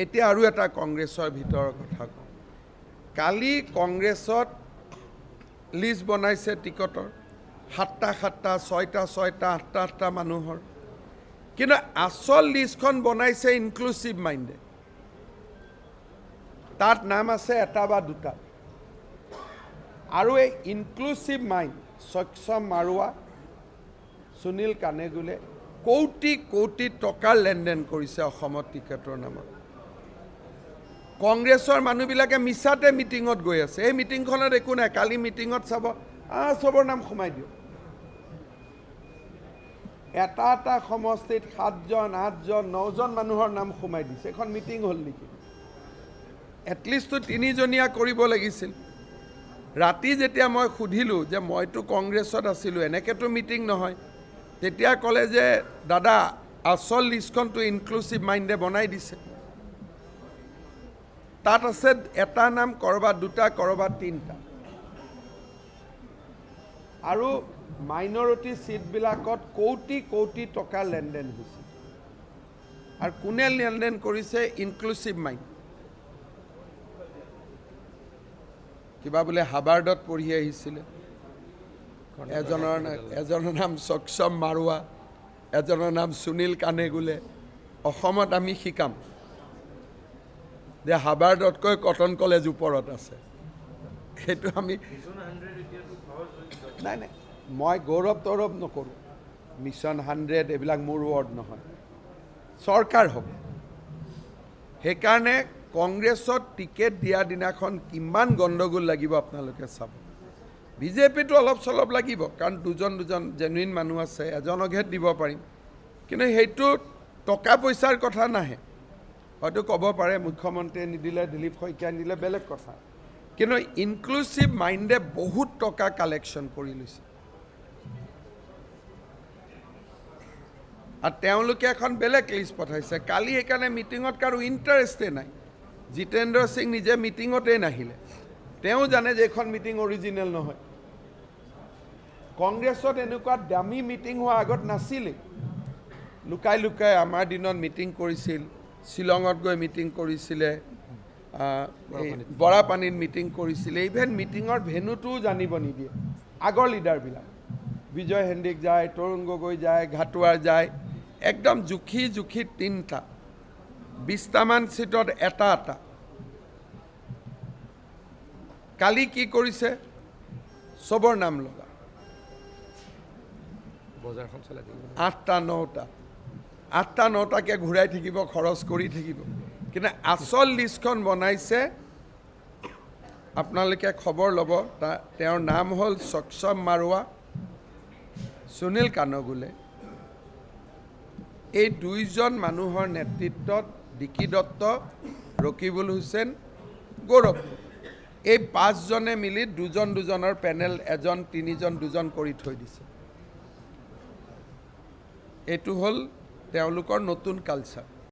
এতিয়া আৰু এটা কংগ্ৰেছৰ ভিতৰৰ কথা কওঁ। কালি কংগ্ৰেছত লিষ্ট বনাইছে টিকটৰ 7টা 6টা 8টা মানুহৰ, কিন্তু আচল লিষ্টখন বনাইছে ইনক্লুচিভ মাইণ্ডে। তাত নাম আছে এটা বা দুটা, আৰু এই ইনক্লুচিভ মাইণ্ড সক্ষম মাৰুৱা, সুনীল কানেগুলে কোটি কোটি টকাৰ লেনদেন কৰিছে অসমত টিকেটৰ নামত। কংগ্ৰেছৰ মানুহবিলাকে মিছাতে মিটিঙত গৈ আছে। এই মিটিংখনত একো নাই, কালি মিটিঙত চাব চবৰ নাম সোমাই দিয়ক। এটা এটা সমষ্টিত 7জন 8জন 9জন মানুহৰ নাম সোমাই দিছে। এখন মিটিং হ'ল নেকি? এটলিষ্টটো 3জনীয়া কৰিব লাগিছিল। ৰাতি যেতিয়া মই সুধিলোঁ যে মইতো কংগ্ৰেছত আছিলোঁ, এনেকৈতো মিটিং নহয়, তেতিয়া ক'লে যে দাদা আচল লিষ্টখনটো ইনক্লুচিভ মাইণ্ডে বনাই দিছে। তাত আছে এটা নাম, ক'ৰবাত দুটা, ক'ৰবাত 3টা, আৰু মাইনৰিটি ছিটবিলাকত কোটি কোটি টকাৰ লেনদেন হৈছে। আৰু কোনে লেনদেন কৰিছে? Inclusive mind. কিবা বোলে হাৰ্ভাৰ্ডত পঢ়ি আহিছিলে, এজনৰ নাম সক্ষম মাৰুৱা, এজনৰ নাম সুনীল কানেগুলে। অসমত আমি শিকাম যে হাৰ্ভাৰ্ডতকৈ কটন কলেজ ওপৰত আছে। সেইটো আমি নাই নাই, মই গৌৰৱ তৌৰৱ নকৰোঁ। মিছন 100 এইবিলাক মোৰ ৱৰ্ড নহয়, চৰকাৰ হ'ব। সেইকাৰণে কংগ্ৰেছত টিকেট দিয়া দিনাখন কিমান গণ্ডগোল লাগিব আপোনালোকে চাব। বিজেপিটো অলপ চলপ লাগিব, কাৰণ দুজন জেনুইন মানুহ আছে, এজনকহে দিব পাৰিম। কিন্তু সেইটো টকা পইচাৰ কথা নাহে। হয়তো ক'ব পাৰে মুখ্যমন্ত্ৰীয়ে নিদিলে, দিলীপ শইকীয়াই নিদিলে, বেলেগ কথা। কিন্তু ইনক্লুচিভ মাইণ্ডে বহুত টকা কালেকশ্যন কৰি লৈছে। আৰু তেওঁলোকে এখন বেলেগ লিষ্ট পঠাইছে। কালি সেইকাৰণে মিটিঙত কাৰো ইণ্টাৰেষ্টে নাই। জিতেন্দ্ৰ সিং নিজে মিটিঙতেই নাহিলে। তেওঁ জানে যে এইখন মিটিং অৰিজিনেল নহয়। কংগ্ৰেছত এনেকুৱা দামী মিটিং হোৱা আগত নাছিলেই। লুকাই লুকাই আমাৰ দিনত মিটিং কৰিছিল, শ্বিলঙত গৈ মিটিং কৰিছিলে, বৰাপানীত মিটিং কৰিছিলে। ইভেন মিটিঙৰ ভেনুটোও জানিব নিদিয়ে আগৰ লিডাৰবিলাক। বিজয় হেণ্ডিক যায়, তৰুণ গগৈ যায়, ঘাটোৱাৰ যায়, একদম জুখি 3টা, 20টামান ছিটত এটা। কালি কি কৰিছে? চবৰ নাম লগা, 8টা 9টাকে ঘূৰাই থাকিব, খৰচ কৰি থাকিব। কিন্তু আচল লিষ্টখন বনাইছে, আপোনালোকে খবৰ ল'ব, তেওঁৰ নাম হ'ল সক্ষম মাৰুৱা, সুনীল কানেগুলে। এই 2জন মানুহৰ নেতৃত্বত ডিকি দত্ত, ৰকিবুল হুছেইন, গৌৰৱ, এই 5জনে মিলি দুজনৰ পেনেল, 1 3জন 2জন কৰি থৈ দিছে। এইটো হ'ল তেওঁলোকৰ নতুন কালচাৰ।